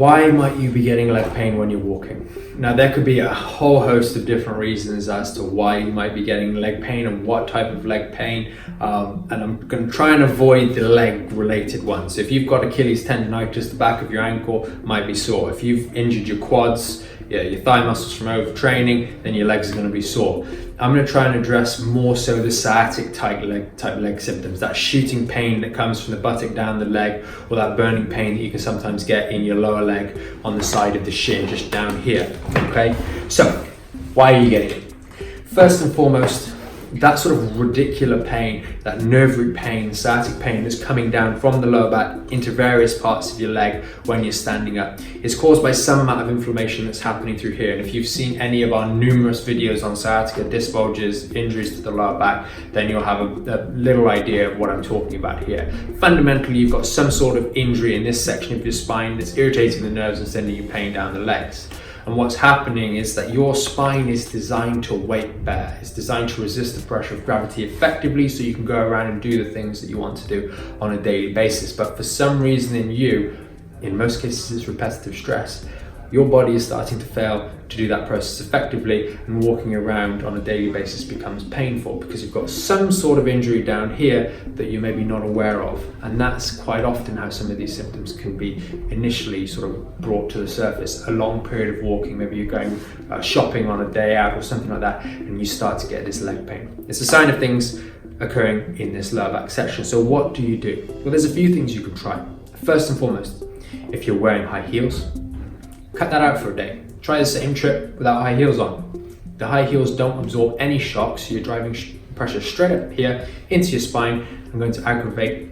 Why might you be getting leg pain when you're walking? Now, there could be a whole host of different reasons as to why you might be getting leg pain and what type of leg pain. And I'm going to try and avoid the leg related ones. If you've got Achilles tendonitis, the back of your ankle might be sore. If you've injured your quads, your thigh muscles from overtraining, then your legs are going to be sore. I'm going to try and address more so the sciatic type leg symptoms, that shooting pain that comes from the buttock down the leg, or that burning pain that you can sometimes get in your lower leg on the side of the shin, just down here. Okay, so why are you getting it? First and foremost, that sort of radicular pain, that nerve root pain, sciatic pain that's coming down from the lower back into various parts of your leg when you're standing up is caused by some amount of inflammation that's happening through here. And if you've seen any of our numerous videos on sciatica, disc bulges, injuries to the lower back, then you'll have a little idea of what I'm talking about here. Fundamentally, you've got some sort of injury in this section of your spine that's irritating the nerves and sending you pain down the legs. And what's happening is that your spine is designed to weight bear. It's designed to resist the pressure of gravity effectively so you can go around and do the things that you want to do on a daily basis. But for some reason in most cases it's repetitive stress, your body is starting to fail to do that process effectively, and walking around on a daily basis becomes painful because you've got some sort of injury down here that you're maybe not aware of. And that's quite often how some of these symptoms can be initially sort of brought to the surface. A long period of walking, maybe you're going shopping on a day out or something like that, and you start to get this leg pain. It's a sign of things occurring in this lower back section. So what do you do? Well, there's a few things you can try. First and foremost, if you're wearing high heels, cut that out for a day. Try the same trip without high heels on. The high heels don't absorb any shock, so you're driving pressure straight up here into your spine and going to aggravate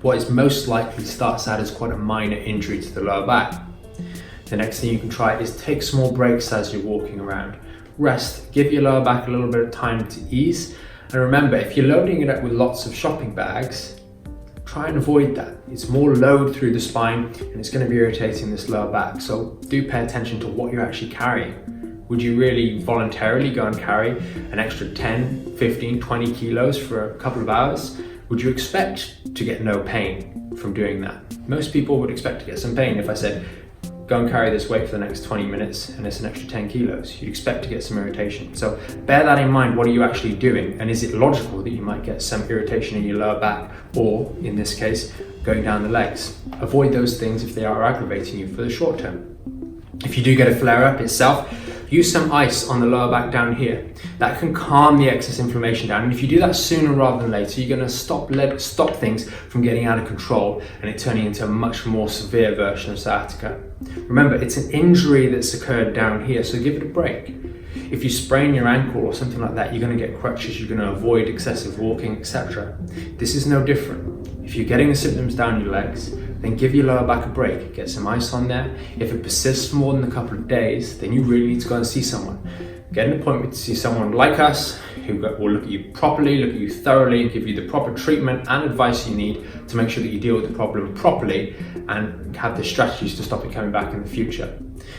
what is most likely starts out as quite a minor injury to the lower back. The next thing you can try is take small breaks as you're walking around. Rest, give your lower back a little bit of time to ease. And remember, if you're loading it up with lots of shopping bags, try and avoid that. It's more load through the spine and it's going to be irritating this lower back. So do pay attention to what you're actually carrying. Would you really voluntarily go and carry an extra 10, 15, 20 kilos for a couple of hours? Would you expect to get no pain from doing that? Most people would expect to get some pain. If I said, go and carry this weight for the next 20 minutes and it's an extra 10 kilos, you'd expect to get some irritation. So bear that in mind. What are you actually doing? And is it logical that you might get some irritation in your lower back, or in this case, going down the legs? Avoid those things if they are aggravating you for the short term. If you do get a flare up itself, use some ice on the lower back down here. That can calm the excess inflammation down. And if you do that sooner rather than later, you're going to stop things from getting out of control and it turning into a much more severe version of sciatica. Remember, it's an injury that's occurred down here, so give it a break. If you sprain your ankle or something like that, you're going to get crutches, you're going to avoid excessive walking, etc. This is no different. If you're getting the symptoms down your legs, then give your lower back a break. Get some ice on there. If it persists for more than a couple of days, then you really need to go and see someone. Get an appointment to see someone like us who will look at you properly, look at you thoroughly, and give you the proper treatment and advice you need to make sure that you deal with the problem properly and have the strategies to stop it coming back in the future.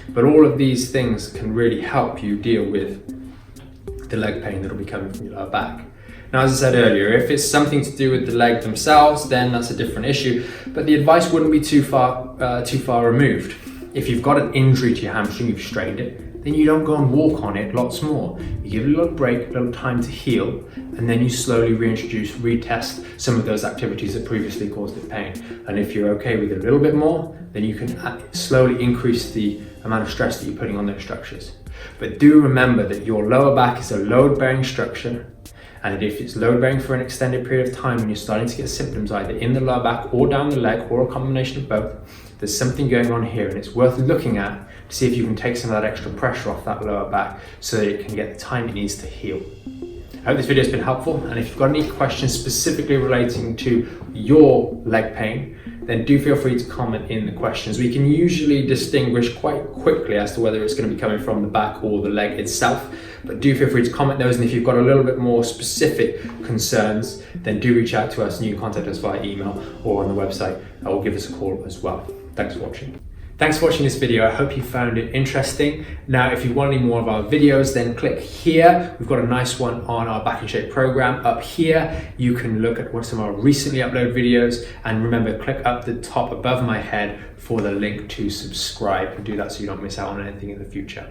But all of these things can really help you deal with the leg pain that will be coming from your lower back. Now, as I said earlier, if it's something to do with the leg themselves, then that's a different issue, but the advice wouldn't be too far removed. If you've got an injury to your hamstring, you've strained it, then you don't go and walk on it lots more. You give it a little break, a little time to heal, and then you slowly retest some of those activities that previously caused it pain. And if you're okay with it a little bit more, then you can slowly increase the amount of stress that you're putting on those structures. But do remember that your lower back is a load-bearing structure, and if it's load-bearing for an extended period of time and you're starting to get symptoms either in the lower back or down the leg or a combination of both, there's something going on here, and it's worth looking at to see if you can take some of that extra pressure off that lower back so that it can get the time it needs to heal. I hope this video has been helpful, and if you've got any questions specifically relating to your leg pain, then do feel free to comment in the questions. We can usually distinguish quite quickly as to whether it's going to be coming from the back or the leg itself, but do feel free to comment those, and if you've got a little bit more specific concerns, then do reach out to us and you can contact us via email or on the website, or give us a call as well. Thanks for watching. Thanks for watching this video. I hope you found it interesting. Now, if you want any more of our videos, then click here. We've got a nice one on our Back in Shape program. Up here, you can look at some of our recently uploaded videos. And remember, click up the top above my head for the link to subscribe, and do that so you don't miss out on anything in the future.